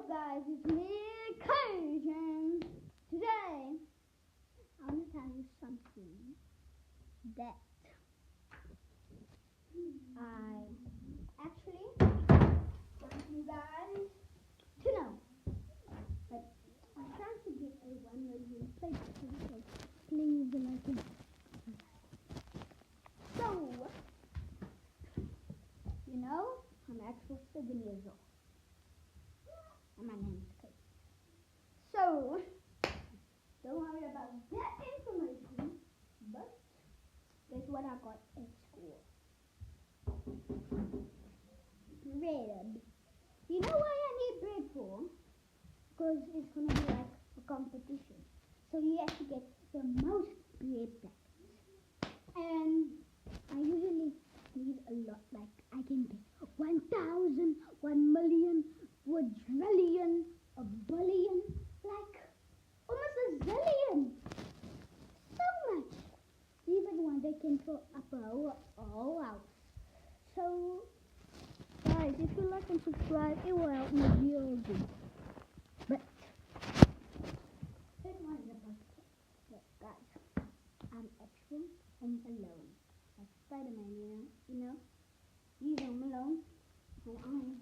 up, guys? It's me, Cajun. Today, I want to tell you something that I actually want you guys to know. But I'm trying to get a 1 million play button, so please like it. So, you know, I'm actually 7 years old. And my name is Kate. So, don't worry about that information, but guess what I got at school? Bread. You know why I need bread for? Because it's going to be like a competition. So you have to get the most bread packets. And I usually need a lot, like I can get 1,000, 1 million, quadrillion, a billion, like almost a zillion. So much. Even one day can fill up a whole house. So, guys, if you like and subscribe, it will help me real good. But, this one is about but guys, I'm actually home alone. Like Spider-Man, you know? He's home alone, and I'm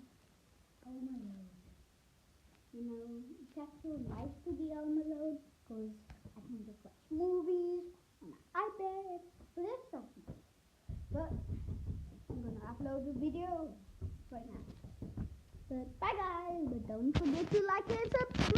home alone. You know, it's actually nice to be home alone, because I can just watch movies on my iPad, so that's so nice. But, I'm gonna upload the video right now. But bye guys, but don't forget to like and subscribe.